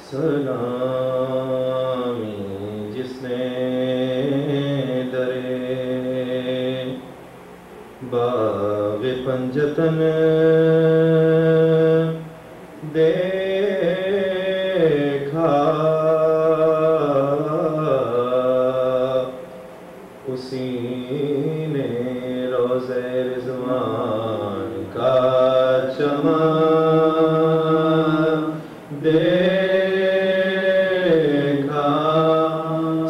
سلامی جس نے درے باغ پنجتن دیکھا، اسی نے روضہ رضوان کا چمن دیکھا،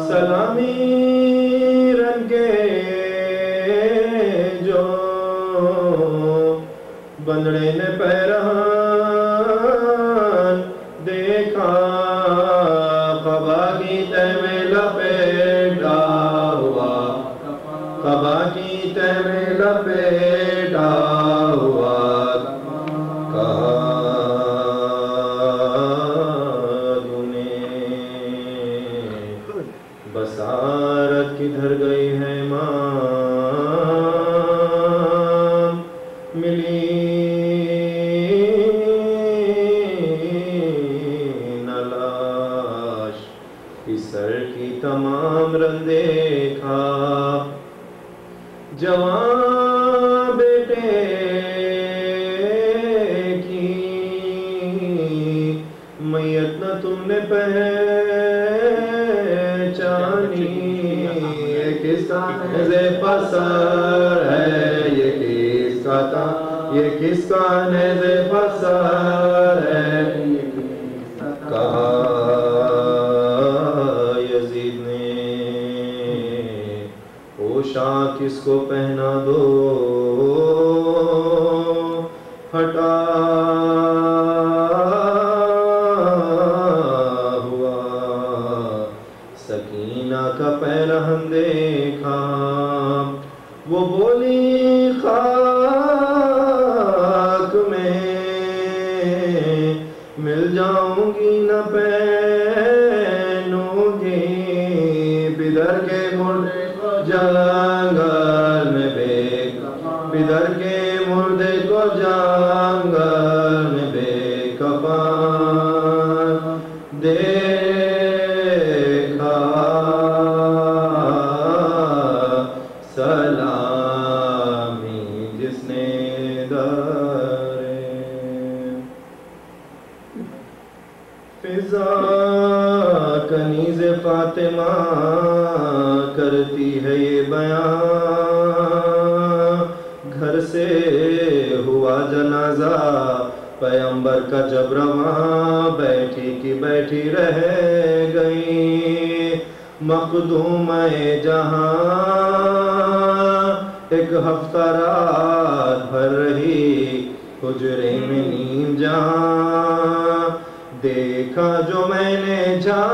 سلامی رنگے جو بندڑے نے پیرہن دیکھا، قبا کی تہ میں لپیٹا ہوا، قبا کی تہ میں لپیٹا ہوا، بصارت کدھر گئی ہے ماں، ملی نہ لاش، اس سر کی تمام رنگ دیکھا، جوان بیٹے کی میت نہ تم نے پہچانی، یہ کس کا نیز پسر ہے، یہ کس کا نیز پسر ہے، کہا یزید نے پوشاک کس کو پہنا دو، پھٹا ہوا سکینہ کا پیرہن دیکھا، وہ بولی خاک میں مل جاؤں گی نہ پہنوں گی، بدر کے مردے کو جنگل میں بدر کے مردے کو جنگل میں بے کفن دیکھا، سلامی جس نے درے فضا کنیز فاطمہ کرتی ہے یہ بیان، گھر سے ہوا جنازہ پیغمبر کا جب رواں، بیٹھی کی بیٹھی رہ گئی مخدومہ جہاں، ایک ہفتہ رات بھر رہی حجرے میں نیم جہاں، دیکھا جو میں نے جا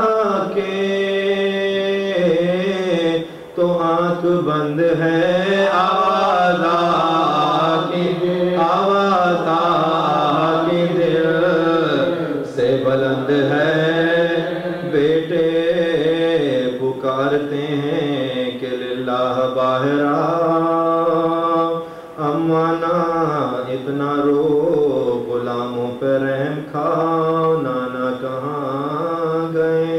کے تو آنکھ بند ہے، آواز آ کے دل سے بلند ہے، بیٹے پکارتے ہیں کہ للہ باہرہ، امانا اتنا رو، غلاموں پہ رحم کھاؤ، نانا کہاں گئے،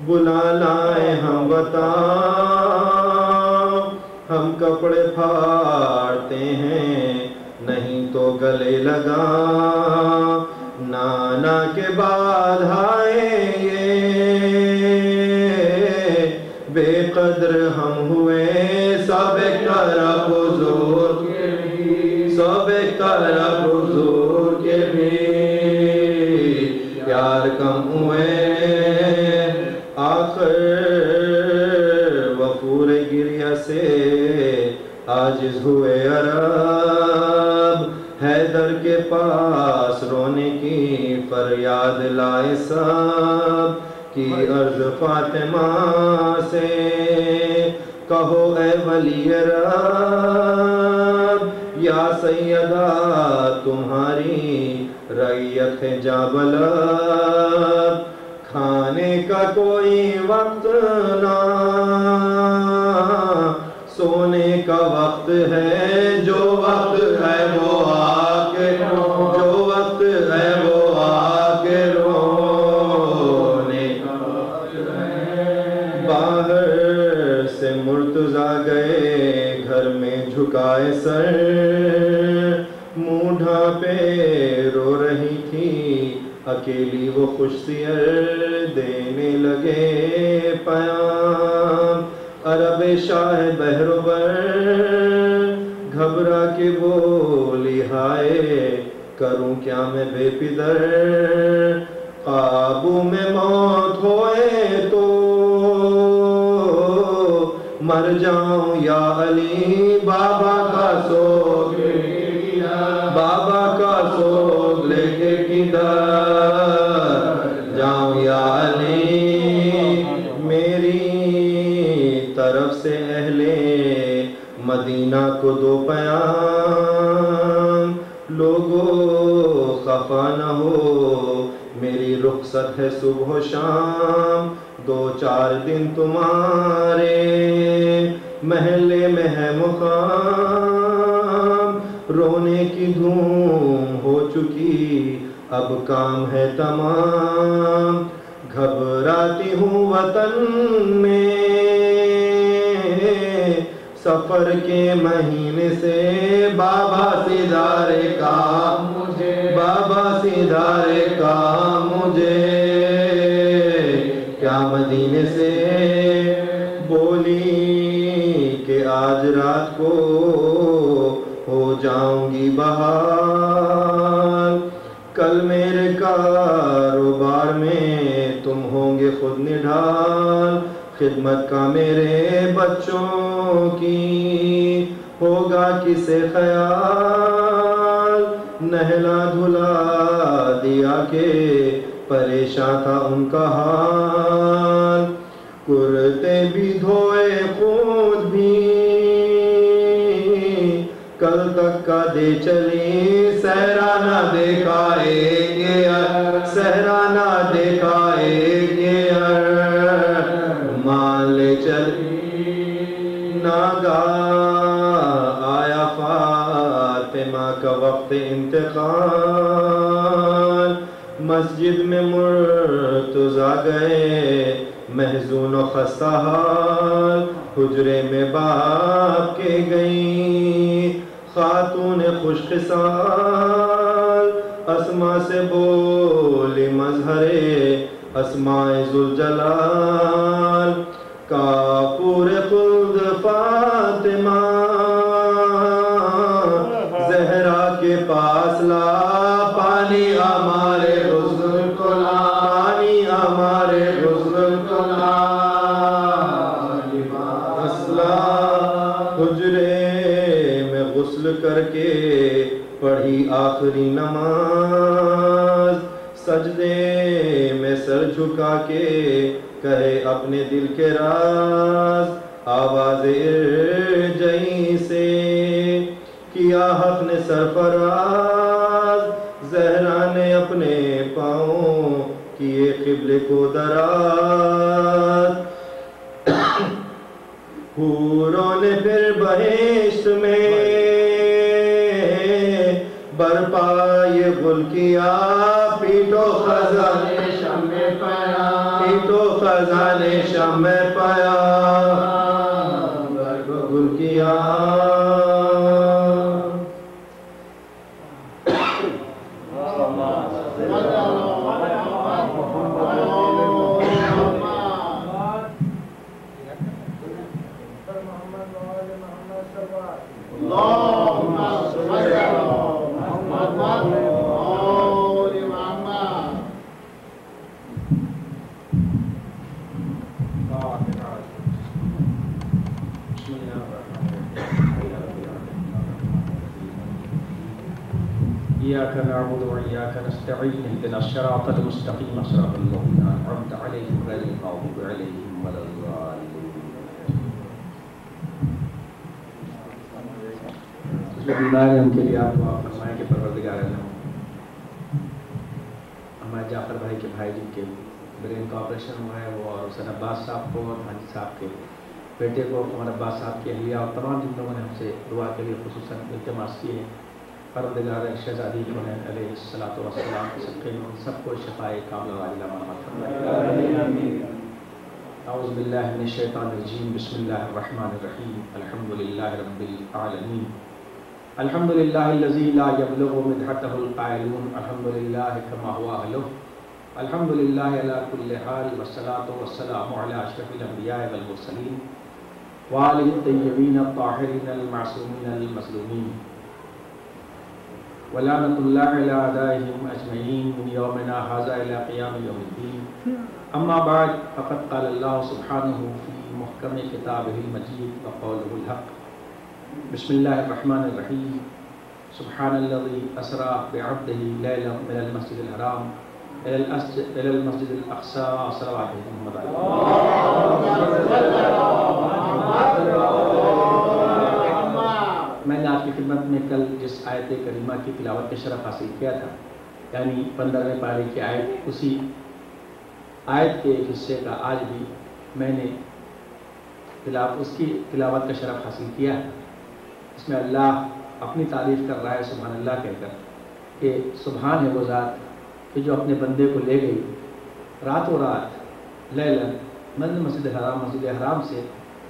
بلا لائیں ہم بتاؤ، ہم کپڑے پھاڑتے ہیں نہیں تو گلے لگا، نانا کے بعد آئیں گے، بے قدر ہم ہوئے، سب طرف حضور کے بھی پیار کم ہوئے، آخر وفور گریہ سے عاجز ہوئے عرب، حیدر کے پاس رونے کی فریاد لائے سب، کی عرض فاطمہ سے کہو اے ولی رب، یا سیدہ تمہاری رعیت ہے جابلب، کھانے کا کوئی وقت نہ کا وقت ہے، جو وقت ہے وہ آ کے رو، جو وقت ہے وہ آ کے رونے کا وقت ہے۔ باہر سے مرتضیٰ گئے گھر میں جھکائے سر، منہ ڈھانپے رو رہی تھی اکیلی وہ خوش سیر، دینے لگے پیام عرب شاہ بحر و بر، گھبرا کے بولی ہائے کروں کیا میں بے پدر، قابو میں موت ہوئے تو مر جاؤں یا علی، بابا کا سوگ بابا کا سوگ لے کے کدھر جاؤں یا علی، میری طرف سے اہل مدینہ کو دو پیام، لوگو خفا نہ ہو میری رخصت ہے صبح و شام، دو چار دن تمہارے محلے میں ہے مقام، رونے کی دھوم ہو چکی اب کام ہے تمام، گھبراتی ہوں وطن میں سفر کے مہینے سے، بابا سدھارے کام مجھے، بابا سدھارے کام مجھے، کیا مدینے سے بولی کہ آج رات کو ہو جاؤں گی بحال، کل میرے کاروبار میں تم ہوں گے خود نڈھال، خدمت کا میرے بچوں کی ہوگا کسے خیال، نہلا دھلا دیا کہ پریشان تھا ان کا حال، کرتے بھی دھوئے خود بھی کل تک کا دے چلی، صحرا نہ دیکھا ایک گیئر، صحرا نہ دیکھا ایک گیئر، مان لے چلی ناگاہ آیا فاطمہ کا وقت انتقال، مسجد میں مرتضیٰ گئے محزون و خستہ حال، حجرے میں باپ کے گئیں خاتون خوش خصال، اسما سے بولی مظہر اسماء ذوالجلال، کافور خلد فاطمہ زہرا کے پاس لا، پانی ہمارے غسل کو لا، پانی ہمارے غسل کو لا، حجرے میں غسل کر کے پڑھی آخری نماز، سجدے میں سر جھکا کے کہے اپنے دل کے راز، آواز ارجعی سے کیا حق نے سرفراز، زہرا نے اپنے پاؤں کیے قبلے کو دراز، حوروں نے پھر بہشت میں برپا یہ گل کیا، پیٹو خزانے شمع پایا، پیٹو خزانے شمع پایا، برپا گل کیا۔ إياك نعبد وإياك نستعين اهدنا الصراط المستقيم صراط الذين أنعمت عليهم غير المغضوب عليهم ولا الضالين۔ جو بیمار ہیں ان کے لیے آپ دعا فرمائیں کہ پروردگار عالم ہمارے جعفر بھائی کے بھائی جن کے برین کا آپریشن ہوا ہے وہ، اور حسین عباس صاحب کو اور حاجی صاحب کے بیٹے کو، ہمارے ابا صاحب کی اہلیہ اور تمام جن لوگوں نے ہم سے دعا کے لیے خصوصاً التماس کیے ہیں، پروردگار شہزادی علیہ الصلوۃ والسلام کے صدقے میں ان سب کو شفائے کاملہ عاجلہ مرحمت فرمائے۔ اعوذ باللہ من الشیطان الرجیم، بسم اللہ الرحمن الرحیم، الحمد للہ رب العالمین، الحمد للہ الذی لا یبلغ مدحتہ القائلون، الحمد للہ کما هو اہلہ، الحمد للہ علی کل حال، والصلاۃ والسلام علی اشرف الانبیاء والمرسلین وآلہ الطیبین الطاہرین المعصومین المظلومین، ولعنۃ اللہ علی اعدائہم اجمعین من یومنا ھذا الی قیام یوم الدین، اما بعد فقد قال اللہ سبحانہ فی محکم کتابہ المجید وقولہ الحق، بسم اللہ الرحمن الرحیم، سبحان الذی اسریٰ بعبدہ لیلا من المسجد الحرام الى المسجد الاقصی صلوات محمد میں نے آپ کی خدمت میں کل جس آیت کریمہ کی تلاوت کا شرف حاصل کیا تھا، یعنی 15ویں پارے کی آیت، اسی آیت کے ایک حصے کا آج بھی میں نے اس کی تلاوت کا شرف حاصل کیا ہے۔ اس میں اللہ اپنی تعریف کر رہا ہے سبحان اللہ کہہ کر کہ سبحان ہے وہ ذات کہ جو اپنے بندے کو لے گئی راتوں رات لیلاً مسجد حرام سے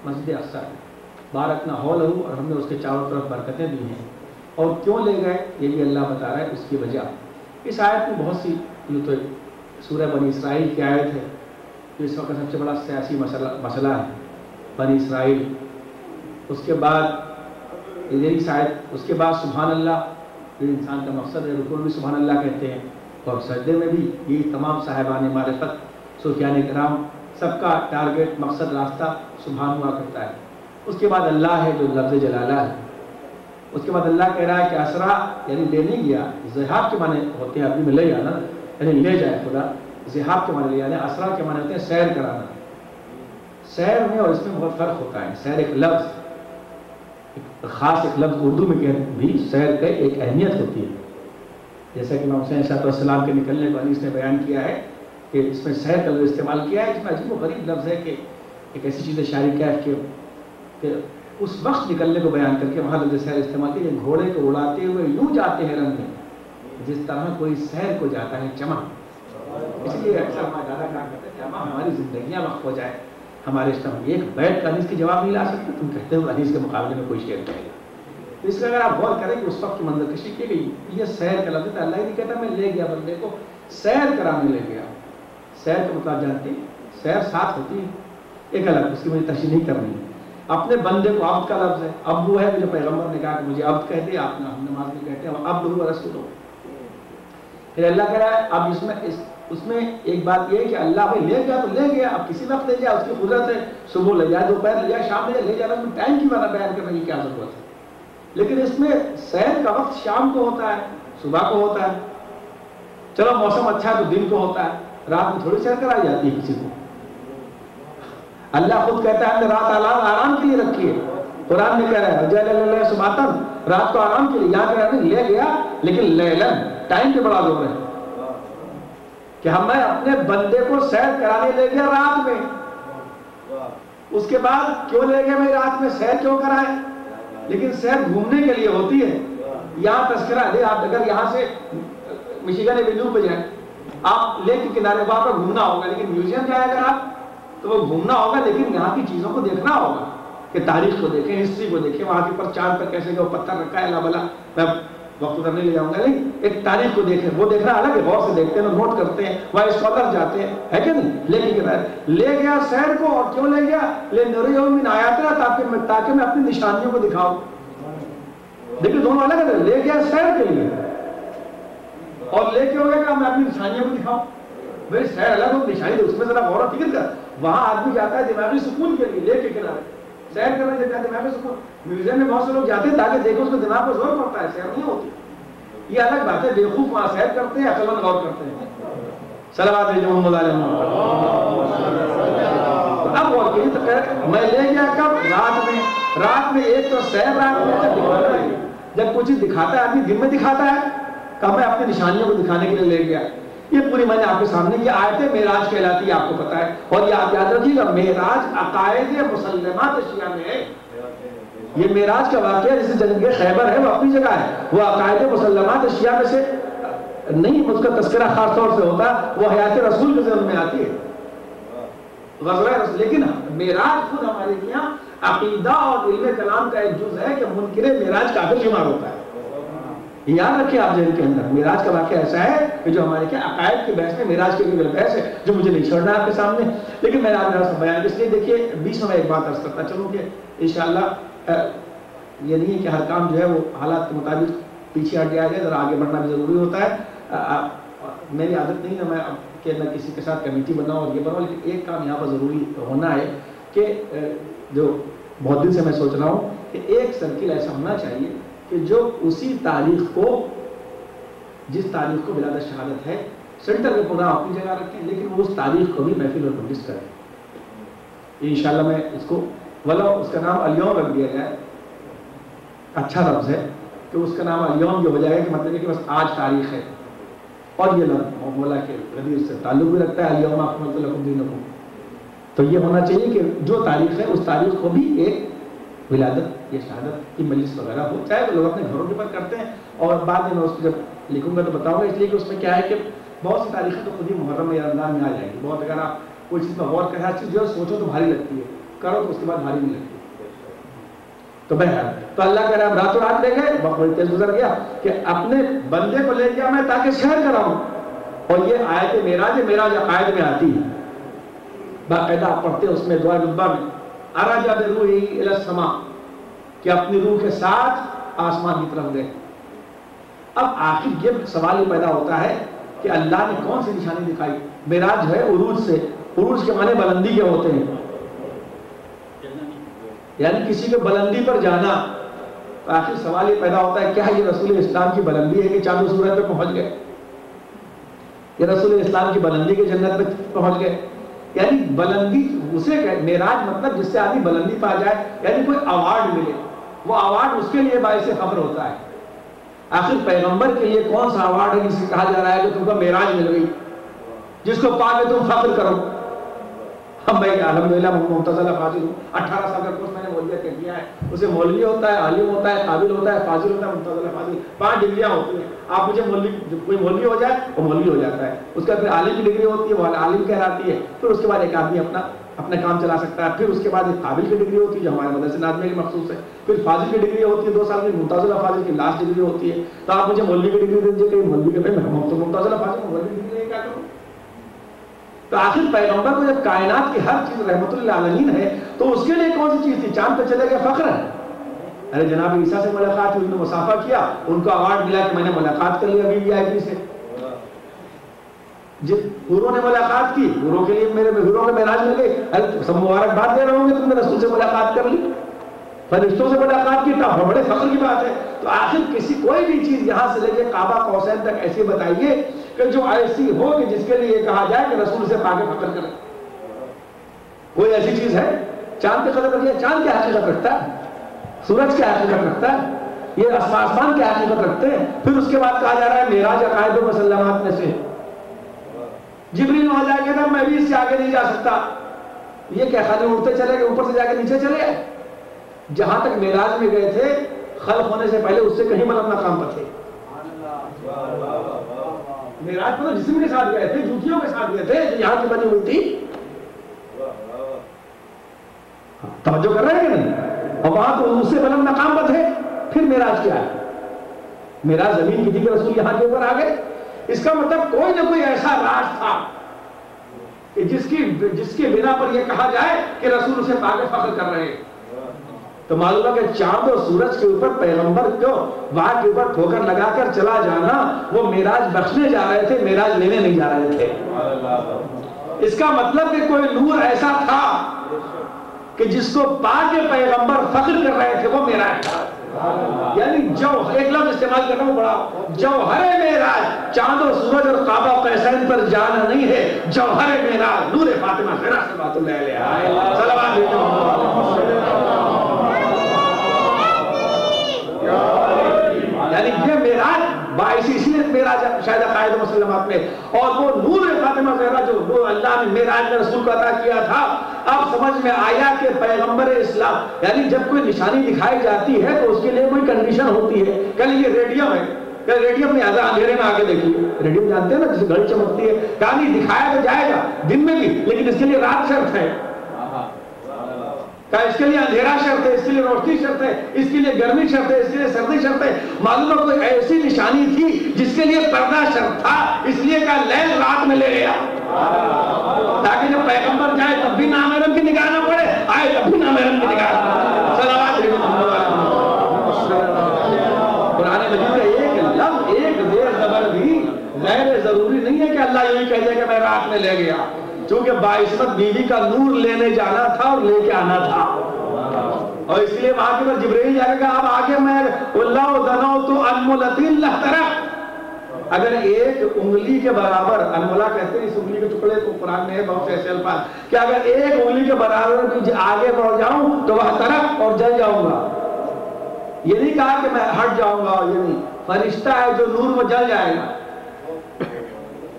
مسجد اقصی، بارکنا حولہ، اور ہم نے اس کے چاروں طرف برکتیں دی ہیں۔ اور کیوں لے گئے یہ بھی اللہ بتا رہا ہے اس کی وجہ۔ اس آیت میں بہت سی، یہ تو سورہ بنی اسرائیل کی آیت ہے جو اس وقت سب سے بڑا سیاسی مسئلہ ہے، بنی اسرائیل۔ اس کے بعد اس کے بعد سبحان اللہ، یہ انسان کا مقصد ہے، رکوع بھی سبحان اللہ کہتے ہیں، اور سجدے میں بھی یہ تمام صاحبان معرفت صوفیان کرام سب کا ٹارگٹ، مقصد، راستہ سبحان ہوا کرتا ہے۔ اس کے بعد اللہ ہے جو لفظ جلالہ ہے۔ اس کے بعد اللہ کہہ رہا ہے کہ اسرا یعنی لے نہیں گیا، ذہاب کے معنی ہوتے ہیں، عربی میں لے جانا، یعنی لے جائے خدا، ذہاب کے معنی لے جانا، اسرا کے معنی ہوتے ہیں سیر کرانا۔ سیر میں اور اس میں بہت فرق ہوتا ہے۔ سیر ایک لفظ، ایک خاص ایک لفظ اردو میں بھی سیر کا ایک اہمیت ہوتی ہے، جیسا کہ امام حسین علیہ السلام کے نکلنے کو حدیث نے بیان کیا ہے کہ اس میں سیر کا لفظ استعمال کیا ہے۔ اس میں عجیب و غریب لفظ ہے کہ ایک ایسی چیز ہے شاعری کہف کہ اس وقت نکلنے کو بیان کر کے وہاں لفظ سیر استعمال کیا، گھوڑے کو اڑاتے ہوئے یوں جاتے ہیں رن میں جس طرح کوئی سیر کو جاتا ہے چمن۔ اس لیے اکثر ہمارے دادا کہا کرتے ہیں کہ ہماری زندگیاں وقت ہو جائے ہمارے استعمال، ایک بیت کا حدیث کی جواب نہیں لا سکتے، تم کہتے ہو حدیث کے مقابلے میں کوئی شعر کہے گا۔ تو اس کا اگر آپ غور کریں کہ اس وقت کی منظر کشی کی گئی، یہ سیر کا لفظ ہے۔ اللہ ہی کہتا ہے میں لے گیا بندے کو، سیر کرانے لے گیا۔ سیر کا مطلب جانتے ہیں، سیر ساتھ ہوتی ہے، ایک الگ، اس کی مجھے تشریح نہیں کرنی ہے۔ اپنے بندے کو عبد کا لفظ ہے، عبد وہ ہے جو پیغمبر نے کہا کہ مجھے عبد کہتے ہیں، آپ ہم نماز میں کہتے ہیں عبد ہوا رسول ہو۔ پھر اللہ کہہ رہا ہے اب اس میں ایک بات یہ ہے کہ اللہ بھائی لے گیا تو لے گیا، اب کسی وقت لے جائے، اس کی قدرت ہے، صبح لے جائے، دوپہر لے جائے، شام لے جائے، اس میں ٹائم کی بات بیان کرنے کی کیا ضرورت ہے؟ لیکن اس میں سیر کا وقت شام کو ہوتا ہے، صبح کو ہوتا ہے۔ چلو موسم اچھا ہے تو دن کو ہوتا ہے، رات میں تھوڑی سیر کرائی جاتی ہے کسی کو۔ اللہ خود کہتا ہے ہم نے رات آرام کے لیے رکھی ہے، قرآن میں کہہ رہا ہے وجعل الليل سباتا، رات کو آرام کے لیے، یہاں کہہ رہا ہے لے گیا، لیکن لیلن ٹائم پہ بڑا زور ہے کہ ہمیں اپنے بندے کو سیر کرانے لے گیا رات میں۔ اس کے بعد کیوں لے گیا میں رات میں، سیر کیوں کرائے؟ لیکن سیر گھومنے کے لیے ہوتی ہے۔ یہاں تذکرہ دے، آپ اگر یہاں سے مشیگن ایونیو پہ جائیں، آپ لیک کے کنارے وہاں پر گھومنا ہوگا، لیکن میوزیم جائے اگر آپ تو وہ گھومنا ہوگا، لیکن یہاں کی چیزوں کو دیکھنا ہوگا کہ تاریخ کو دیکھیں، ہسٹری کو دیکھیں، وہاں کے پر چاند پر کیسے وہ پتھر رکھا ہے، اللہ بلا میں وقت ادھر نہیں لے جاؤں گا، لیکن ایک تاریخ کو دیکھیں، وہ دیکھنا الگ ہے، غور سے دیکھتے ہیں، نوٹ کرتے ہیں، وہاں اسکالر جاتے ہیں، ہے کہ نہیں؟ لیکن لے گیا سیر کو، اور کیوں لے گیا؟ لِنُرِيَهُ مِنْ آيَاتِنَا، تاکہ میں اپنی نشانیوں کو دکھاؤں۔ دیکھیں دونوں الگ ہے، لے گیا سیر کے لیے اور لے کے ہو گیا کہ میں اپنی نشانیوں کو دکھاؤں۔ بھائی سیر الگ ہو، نشانی اس میں ذرا غور و فکر کر۔ وہاں آدمی جاتا ہے دماغی سکون کے لیے، لے کے کنارے سیر کرنے جاتا ہے دماغی سکون۔ میوزیم میں بہت سے لوگ جاتے ہیں تاکہ دیکھو اس کو دماغ پر زور پڑتا ہے، سیر نہیں ہوتی۔ یہ الگ بات ہے، بیوقوف وہاں سیر کرتے ہیں، عقل مند غور کرتے ہیں۔ صلوات محمد علیہ اب غور کیجیے، تو میں لے گیا کب؟ رات میں ایک تو سیر رات میں دکھانا ہے، جب کچھ دکھاتا ہے آدمی دن میں دکھاتا ہے، کب میں اپنی نشانیوں کو دکھانے کے لیے لے گیا۔ یہ پوری میں نے آپ کے سامنے یہ آیت معراج کہلاتی ہے، آپ کو پتا ہے. اور یہ آپ یاد رکھیے گا، معراج عقائد مسلمات شیعہ میں ہے. یہ معراج کا واقعہ جسے جنگ خیبر ہے وہ اپنی جگہ ہے، وہ عقائد مسلمات شیعہ میں سے نہیں، اس کا تذکرہ خاص طور سے ہوتا ہے، وہ حیات رسول کے ذمن میں آتی ہے، غزوہ رسول. لیکن معراج خود ہمارے یہاں عقیدہ اور علم کلام کا ایک جز ہے کہ منکر معراج کافر شمار ہوتا ہے. یاد رکھیں آپ ذہن کے اندر، معراج کا واقعہ ایسا ہے کہ جو ہمارے کیا عقائد کی بحث میں معراج کے لیے بحث ہے، جو مجھے نہیں چھوڑنا آپ کے سامنے. لیکن میں آپ نے بیان اس لیے دیکھیے بیچ میں ایک بات عرض کرتا چلوں کہ انشاءاللہ یہ نہیں ہے کہ ہر کام جو ہے وہ حالات کے مطابق پیچھے ہٹ جائے گا، ذرا آگے بڑھنا بھی ضروری ہوتا ہے. میری عادت نہیں ہے میں کہ میں کسی کے ساتھ کمیٹی بناؤں اور یہ بناؤں، لیکن ایک کام یہاں پر ضروری ہونا ہے کہ جو بہت دن سے میں سوچ رہا ہوں کہ ایک سرکل ایسا ہونا چاہیے کہ جو اسی تاریخ کو، جس تاریخ کو ولادت شہادت ہے، سینٹر میں پروگرام اپنی جگہ رکھیں، لیکن وہ اس تاریخ کو بھی محفل اور پبلش کریں. انشاءاللہ میں اس کو ولو اس کا نام الیوم رکھ دیا جائے، اچھا لفظ ہے کہ اس کا نام الیوم جو ہو جائے گا کہ مطلب ہے کہ بس آج تاریخ ہے. اور یہ لفظ مولا کے غدیر سے تعلق بھی رکھتا ہے، الیوم اکملت لکم دینکم. تو یہ ہونا چاہیے کہ جو تاریخ ہے اس تاریخ کو بھی ایک ولادت یا شہادت کی مجلس وغیرہ ہو، چاہے وہ لوگ اپنے گھروں کے پر کرتے ہیں. اور بعد میں اس کو جب لکھوں گا تو بتاؤں گا، اس لیے کہ اس میں کیا ہے کہ بہت سی تاریخیں تو خود ہی محرم یا رمضان میں آ جائیں گی. بہت اگر آپ کوئی چیز میں غور کریں، ہر چیز جو ہے سوچو تو بھاری لگتی ہے، کرو تو اس کے بعد بھاری نہیں لگتی. تو بہرحال تو اللہ کہہ رہا ہے راتوں رات لے گئے، وقت بڑی تیز گزر گیا کہ اپنے بندے کو لے گیا میں تاکہ سیر کراؤں. اور یہ آیت معراج عقائد میں آتی ہے، باقاعدہ آپ پڑھتے ہیں اس میں دعا ربا میں عرج بروحی الی السماء کہ اپنی روح کے ساتھ آسمان کی طرف گئے. اب آخر یہ سوال یہ پیدا ہوتا ہے کہ اللہ نے کون سی نشانی دکھائی؟ معراج جو ہے عروج سے، عروج کے معنی بلندی کے ہوتے ہیں، یعنی کسی کے بلندی پر جانا. تو آخر سوال یہ پیدا ہوتا ہے کیا یہ رسول اسلام کی بلندی ہے کہ چاند و سورج پہ پہنچ گئے؟ یہ رسول اسلام کی بلندی کے جنت پہ پہنچ گئے؟ یعنی بلندی اسے معراج مطلب جس سے آدمی بلندی پا جائے، یعنی کوئی ایوارڈ ملے، وہ ایوارڈ اس کے لیے باعث فخر ہوتا ہے. آخر پیغمبر کے لیے کون سا ایوارڈ ہے جس سے کہا جا رہا ہے کہ تم کو معراج مل گئی، جس کو پا کے تم فخر کرو؟ اب میں الحمدللہ ممتاز فاضل ہوں، 18 سال کا کورس میں نے مولویت کا کیا ہے. اسے مولوی ہوتا ہے، عالم ہوتا ہے، قابل ہوتا ہے، فاضل ہوتا ہے، ممتاز فاضل، 5 ڈگریاں ہوتی ہیں. آپ مجھے کوئی مولوی ہو جائے وہ مولوی ہو جاتا ہے، اس کا پھر عالم کی ڈگری ہوتی ہے، وہ عالم کہلاتی ہے. پھر اس کے بعد ایک آدمی اپنا کام چلا سکتا ہے. پھر اس کے بعد ایک قابل کی ڈگری ہوتی ہے جو ہمارے مدرسے نازمے کی مخصوص ہے. پھر فاضل کی ڈگری ہوتی ہے 2 سال کی، ممتاز فاضل کی لاسٹ ڈگری ہوتی ہے. تو آپ مجھے مولوی کی ڈگری دے دیجیے کہ مولوی کے ممتاز فاضل مولوی کی ڈگری کیا کروں؟ تو آخر پیغمبر کو جب کائنات کی ہر چیز رحمت للعالمین ہے تو اس کے لیے کون سی چیز تھی؟ چاند پہ چلے گئے فخر ہے. ارے جناب عیسیٰ سے ملاقات ہوئی، انہوں نے مسافہ کیا، ان کو ایوارڈ ملا کہ میں نے ملاقات کر لیا بی آئی پی سے. حوروں نے ملاقات کی، حوروں کے لیے میرے حوروں کے معراج مل گئی. ارے سب مبارکباد دے رہے ہوں گے تم نے رسول سے ملاقات کر لی، فرشتوں سے ملاقات کی، تو بڑے فخر کی بات ہے. تو آخر کوئی بھی چیز یہاں سے لے کے کعبہ قوسین تک ایسی بتائیے کہ جو ایسی ہو کہ جس کے لیے کہا جائے کہ رسول سے پا کے فخر کرے. کوئی ایسی چیز ہے؟ چاند پہ قدم رکھیے، چاند کیا حقیقت رکھتا ہے، سورج کیا حقیقت رکھتا ہے، یہ آسمان کیا حقیقت رکھتے ہیں. پھر اس کے بعد کہا جا رہا ہے معراج عقائد و مسلمات میں سے. جبریل وہاں جا کے نا میں بھی اس سے آگے نہیں جا سکتا. یہ کیا خالی اڑتے چلے گئے، اوپر سے جا کے نیچے چلے گئے؟ جہاں تک معراج میں گئے تھے خلق ہونے سے پہلے اس سے کہیں بلند مقام پر تھے. معراج پر جسم کے ساتھ گئے تھے، جوتیوں کے ساتھ گئے تھے جو یہاں کی بنی ہوئی تھی. توجہ کر رہے ہیں کہ نہیں؟ اور وہاں تو اس سے بلند مقام پر تھے. پھر معراج کیا ہے؟ معراج زمین کی تھی کہ رسول یہاں کے اوپر آ گئے. اس کا مطلب کوئی نہ کوئی ایسا راز تھا کہ جس کی بنا پر یہ کہا جائے کہ رسول اسے پا کے فخر کر رہے ہیں. تو معلوم ہے کہ چاند اور سورج کے اوپر پیغمبر کو وہاں کے اوپر ٹھوکر لگا کر چلا جانا، وہ معراج بخشنے جا رہے تھے، معراج لینے نہیں جا رہے تھے. اس کا مطلب کہ کوئی نور ایسا تھا کہ جس کو پا کے پیغمبر فخر کر رہے تھے، وہ معراج تھا. یعنی ایک لفظ استعمال کرنا وہ بڑا جوہر معراج چاند و سورج اور کعبہ قیسین پر جانا نہیں ہے. جوہر معراج نور فاطمہ زہرا صلوات اللہ علیہا صلوات یعنی یہ معراج باعث اسی لیے معراج شاید شاہد مسلمات میں، اور وہ نور فاطمہ زہرا جو اللہ نے معراج میں رسول کو عطا کیا تھا، اب سمجھ میں آیا کہ پیغمبر اسلام، یعنی جب کوئی نشانی دکھائی جاتی ہے تو اس کے لیے کوئی کنڈیشن ہوتی ہے. کل یہ ریڈیم ہے، کل ریڈیم میں اندھیرے میں آگے دیکھیے، ریڈیم جانتے ہیں نا جسے گھڑی چمکتی ہے، کہانی دکھایا تو جائے گا دن میں بھی، لیکن اس کے لیے رات شرط ہے، اس کے لیے اندھیرا شرط ہے، اس کے لیے روشنی شرط ہے، اس کے لیے گرمی شرط ہے، اس کے لیے سردی شرط ہے. معلوم ہے کوئی ایسی نشانی تھی جس کے لیے پردہ شرط تھا، اس لیے کہ لیل رات میں لے گیا تاکہ جب پیغمبر جائے تب بھی نامحرم کی نگاہ نہ پڑے، آئے تب بھی نامحرم کی نگاہ. صلوات قرآن مجید کا ایک لفظ، ایک زیر زبر بھی غیر ضروری نہیں ہے کہ اللہ یوں ہی کہہ دے کہ میں رات میں لے گیا، چونکہ باعثمت بیوی کا نور لینے جانا تھا اور لے کے آنا تھا، اور اس لیے وہاں کے بعد جبرائیل جائے گا اب آگے میں اللہ دنو تو انملتین لہترق. اگر ایک انگلی کے برابر، انملہ کہتے ہیں اس انگلی کے ٹکڑے کو، قرآن میں ہے بہت سے ایسے الفاظ کہ اگر ایک انگلی کے برابر بھی آگے بڑھ جاؤں تو وہ ترق اور جل جاؤں گا. یہ نہیں کہا کہ میں ہٹ جاؤں گا، یہ نہیں، فرشتہ ہے جو نور میں جل جائے گا.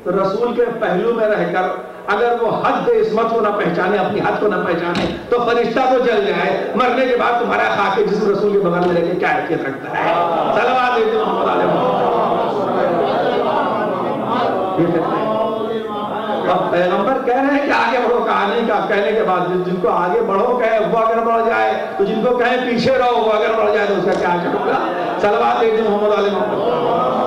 تو رسول کے پہلو میں رہ کر اگر وہ حد عصمت کو نہ پہچانے، اپنی حد کو نہ پہچانے، تو فرشتہ تو جل جائے، مرنے کے بعد تمہارا خاک جسم رسول کے بغل میں رہ کے کیا حیثیت رکھتا ہے. صلوات محمد علیہ وسلم. اب پیغمبر کہہ رہے ہیں کہ آگے بڑھو، کہانی کا کہنے کے بعد جن کو آگے بڑھو کہے وہ اگر بڑھ جائے تو جن کو کہیں پیچھے رہو وہ اگر بڑھ جائے تو اس کا کیا حشر ہوگا. صلوات محمد علیہ وسلم.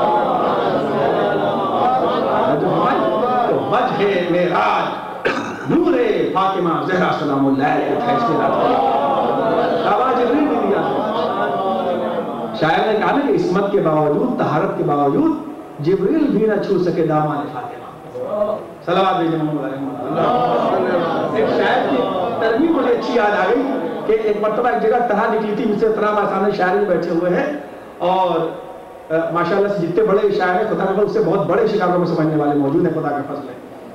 وجہ معراج نور فاطمہ زہرا سلام اللہ علیہ تھا، اس کے رات آواز جبریل نے دیا. شاعر نے کہا نا کہ عصمت کے باوجود، طہارت کے باوجود جبریل بھی نہ چھو سکے دامان فاطمہ. صلوات محمد علیہ وسلم. ایک شاعر کی ترمیم بڑی اچھی یاد آ گئی کہ ایک مرتبہ ایک جگہ طرح نکلی تھی، مجھ سے طرح ہمارے سامنے شاعر بھی بیٹھے ہوئے ہیں، اور ماشاءاللہ سے جتنے بڑے شاعر ہیں خدا کا فضل، اس سے بہت بڑے شکاروں میں سمجھنے والے موجود ہیں، خدا کا فضل ہے.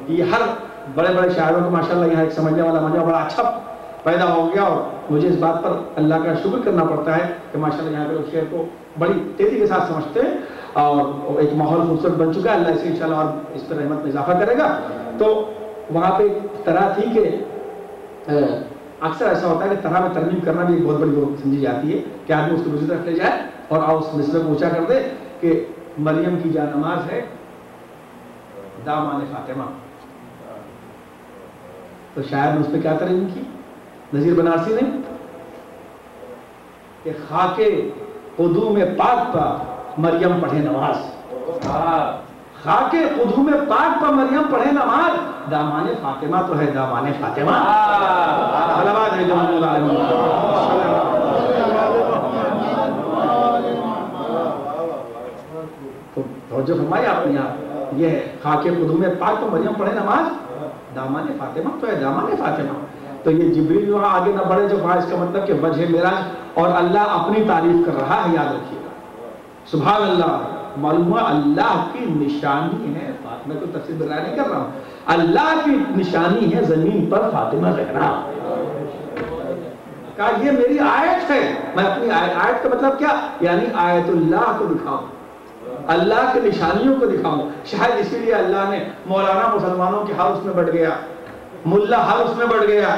یہ ہر بڑے بڑے شاعروں کو ماشاءاللہ یہاں ایک سمجھنے والا مجمع بڑا اچھا پیدا ہو گیا، اور مجھے اس بات پر اللہ کا شکر کرنا پڑتا ہے کہ ماشاءاللہ یہاں پہ لوگ شعر کو بڑی تیزی کے ساتھ سمجھتے ہیں، اور ایک ماحول خوبصورت بن چکا ہے. اللہ اسے انشاءاللہ اور اس پر رحمت میں اضافہ کرے گا. تو وہاں پہ ایک طرح تھی کہ اکثر ایسا ہوتا ہے کہ طرح میں ترمیم کرنا بھی ایک بہت بڑی بات سمجھی جاتی ہے کہ آدمی اس کو دوسری طرف لے جائے اور اس مصرع کو اونچا کر دے کہ مریم کی جان نماز ہے دامان فاطمہ. تو شاعر نے اس پہ کیا ترمیم کی، نذیر بنارسی نے، کہ خاک قدوم پاک پر مریم پڑھے نماز، خاک قدوم پاک پر مریم پڑھے نماز، دامان فاطمہ تو ہے دامان فاطمہ. صلوات ہے جمال العالمین. تو توجہ فرمائے آپ نے، یہ ہے خاک قدوم پاک پر مریم پڑھے نماز، دامان فاطمہ تو ہے دامان فاطمہ. تو یہ جبریل وہاں آگے نہ بڑھے جو وہاں، اس کا مطلب کہ وجہ معراج، اور اللہ اپنی تعریف کر رہا ہے، یاد رکھیے گا. سبحان اللہ. معلوم ہوا اللہ کی نشانی ہے، میں کوئی تفسیر بیان نہیں کر رہا ہوں، اللہ کی نشانی ہے زمین پر فاطمہ زہرا. کہا یہ میری آیت ہے، میں اپنی آیت کا مطلب کیا، یعنی آیت اللہ کو دکھاؤں، اللہ کے نشانیوں کو دکھاؤں. شاید اسی لیے اللہ نے مولانا مسلمانوں کے ہاؤس میں بڑھ گیا، ملا ہاؤس میں بڑھ گیا،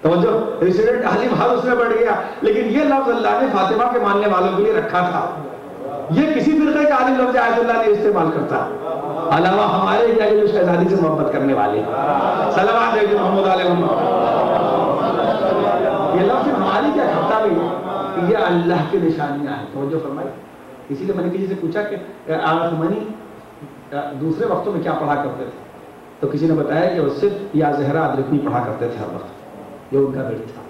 توجہ ریسیڈنٹ عالم ہاؤس میں بڑھ گیا، لیکن یہ لفظ اللہ نے فاطمہ کے ماننے والوں کے لیے رکھا تھا. یہ کسی فرقے کا عالم لفظ آیت اللہ نے استعمال کرتا، علاوہ ہمارے کیا جو شہزادی سے محبت کرنے والے. صلوات ہے محمد علیہ وسلم. یہ لفظ ہماری کیا کرتا بھی، یہ اللہ کی نشانیاں ہیں. توجہ فرمائے. اسی لیے میں نے کسی سے پوچھا کہ آغا خمینی دوسرے وقتوں میں کیا پڑھا کرتے تھے، تو کسی نے بتایا کہ وہ صرف یا زہرا ادرکنی پڑھا کرتے تھے ہر وقت، یہ ان کا بیٹ تھا.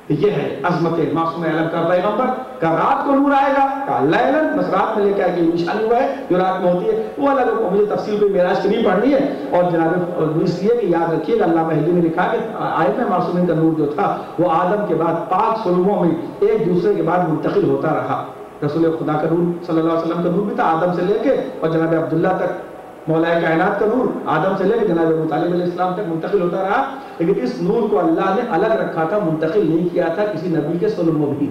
یہ ہے عظمت معصوم عالم کا پیغمبر کا. رات کو نور آئے گا، کا لیلن، بس رات میں لے کے آئے کہ نشانی ہوا ہے جو رات میں ہوتی ہے، وہ الگ کو مجھے تفصیل کوئی معراج کی نہیں پڑھنی ہے. اور جناب اس لیے کہ یاد رکھیے کہ علامہ مہدی نے لکھا کہ ائمہ معصومین کا نور جو تھا وہ آدم کے بعد 5 صلبوں میں ایک دوسرے کے بعد منتقل ہوتا رہا. رسول خدا کا نور صلی اللہ علیہ وسلم کا نور بھی تھا آدم سے لے کے، اور جناب عبداللہ تک مولا کائنات کا نور آدم سے لے کے جناب ابو طالب علیہ السلام تک منتقل ہوتا رہا. لیکن اس نور کو اللہ نے الگ رکھا تھا، منتقل نہیں کیا تھا کسی نبی کے صلب میں بھی.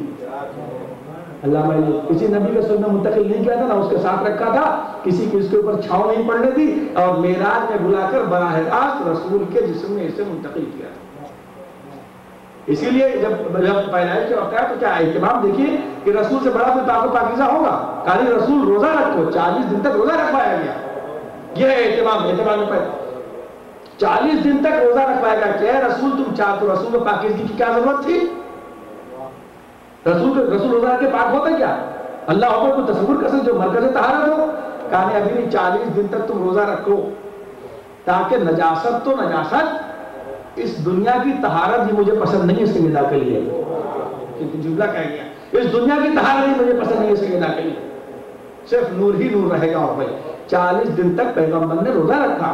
اللہ میں کسی نبی کا سننا منتقل نہیں کیا تھا، نہ اس کے ساتھ رکھا تھا، کسی کی اس کے اوپر چھاؤں نہیں پڑنے دی، اور معراج میں بلا کر براہ راست رسول کے جسم میں اسے منتقل کیا تھا۔ اسی لیے جب پیدائش کا وقت ہے تو کیا اہتمام دیکھیے کہ رسول سے بڑا کوئی پاک و پاکیزہ ہوگا؟ خالی رسول روزہ رکھو، 40 دن تک روزہ رکھوایا گیا، یہ ہے اہتمام میں پیدا 40 دن تک روزہ رکھوایا گیا۔ کیا رسول تم چاہ تو رسول کو پاکیزگی کی کیا ضرورت تھی؟ رسول روزہ رکھ کے پاک ہوتا کیا؟ اللہ حکم کو تصور کر سکتے جو مرکز طہارت ہو، کہانی ابھی نہیں 40 دن تک تم روزہ رکھو تاکہ نجاست تو نجاست، اس دنیا کی طہارت بھی مجھے پسند نہیں ہے سیدہ کے لیے، جملہ کہہ گیا اس دنیا کی طہارت بھی مجھے پسند نہیں ہے سیدہ کے لیے، صرف نور ہی نور رہے گا۔ اور بھائی 40 دن تک پیغمبر نے روزہ رکھا،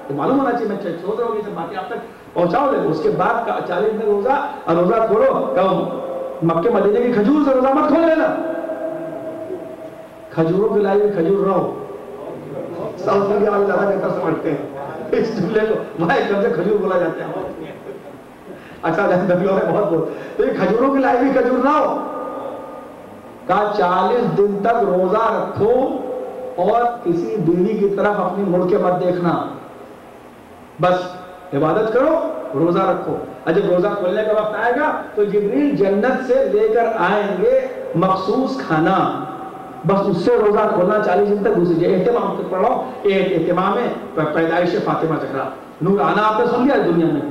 تو معلوم ہونا چاہیے، میں سوچ رہا ہوں یہ سب باتیں آپ تک پہنچاؤ لے۔ اس کے بعد 40 دن روزہ، اور روزہ کھولو مکے مدینے کی کھجور سے روزہ مت کھول لینا، کھجوروں کی لائی ہوئی کھجور رہو، ساؤتھ انڈیا والے زیادہ بہتر سمجھتے ہیں اس جملے کو، وہاں ایک دم سے کھجور بولا جاتا ہے، اچھا نبیوں نے بہت یہ کھجوروں کی لائی ہوئی کھجور نہ ہو، کہا 40 دن تک روزہ رکھو اور کسی بیوی کی طرف اپنی مڑ کے مت دیکھنا، بس عبادت کرو، روزہ رکھو۔ اور جب روزہ کھولنے کا وقت آئے گا تو جبریل جنت سے لے کر آئیں گے مخصوص کھانا، بس اس سے روزہ کھولنا 40 دن تک گزر جائے۔ اہتمام تک پڑھو، اہتمام ہے پیدائش فاطمہ زہرا، نور آنا آپ نے سن لیا اس دنیا میں،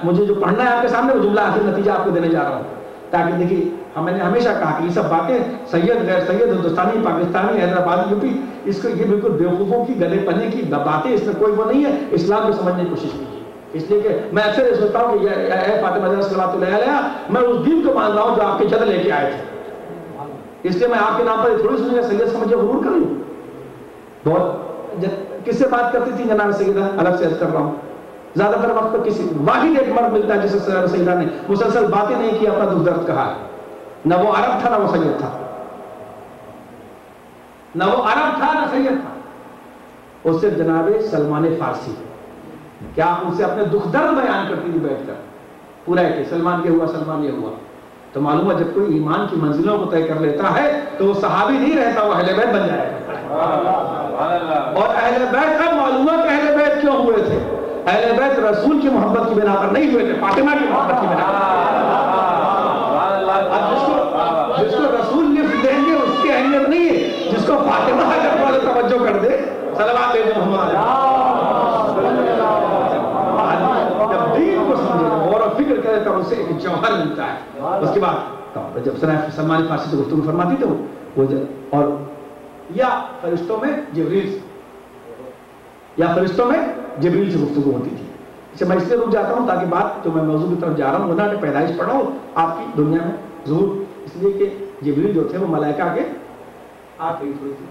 مجھے جو پڑھنا ہے آپ کے سامنے وہ جملہ آخر نتیجہ آپ کو دینے جا رہا ہوں، تاکہ دیکھیے میں نے ہمیشہ کہا کہ یہ سب باتیں سید غیر سید ہندوستانی پاکستانی حیدرآبادی یوپی، اس کو یہ بالکل بیوقوفوں کی گلے پنے کی باتیں، اس میں کوئی وہ نہیں ہے، اسلام کو سمجھنے کی کوشش کیجیے۔ اس لیے کہ میں اکثر یہ سوچتا ہوں کہ اے فاطمہ زہرا صلوات اللہ علیہا، میں اس دین کو مان رہا ہوں جو آپ کے جد لے کے آئے تھے، اس لیے میں آپ کے نام پر تھوڑی سنیں سید سمجھے غرور کر لوں۔ بہت کس سے بات کرتی تھی جناب سیدہ، الگ سے عرض کر رہا ہوں، زیادہ تر وقت پر کسی واحد ایک مرد ملتا ہے جس سے سیدہ نے مسلسل باتیں نہیں کی، اپنا دکھ درد کہا، نہ وہ عرب تھا نہ وہ سید تھا، نہ وہ عرب تھا نہ سید تھا، وہ صرف جناب سلمان فارسی، کیا آپ ان سے اپنے دکھ درد بیان کرتی تھی بیٹھ کر، پورا ہے کہ سلمان یہ ہوا سلمان یہ ہوا۔ تو معلوم ہے جب کوئی ایمان کی منزلوں کو طے کر لیتا ہے تو وہ صحابی نہیں رہتا، وہ اہل بیت بن جائے گا۔ اور اہل بیت اب معلوم ہے کہ اہل بیت کیوں ہوئے تھے، اہل بیت رسول کی محبت کی بنا پر نہیں ہوئے تھے، فاطمہ کی محبت کی بنا پر۔ جس کو رسول لفٹ دیں گے اس کی اہمیت نہیں ہے، جس کو فاطمہ حضرت والے توجہ کر دے، صلوات محمد، جب دین کو سمجھے غور و فکر کرے تو اسے ایک جوہر ملتا ہے۔ اس کے بعد جب سلمان فارسی سے گفتگو فرماتی تھی وہ اور یا فرشتوں میں جبریل سے، یا فرشتوں میں جبریل سے گفتگو ہوتی تھی۔ اسے میں اس لیے رک جاتا ہوں تاکہ بات جو میں موضوع کی طرف جا رہا ہوں ورنہ نے پیدائش پڑھا ہو آپ کی دنیا میں ظہور، اس لیے کہ جبریل جو تھے وہ ملائکہ کے آخری تھوڑی تھی،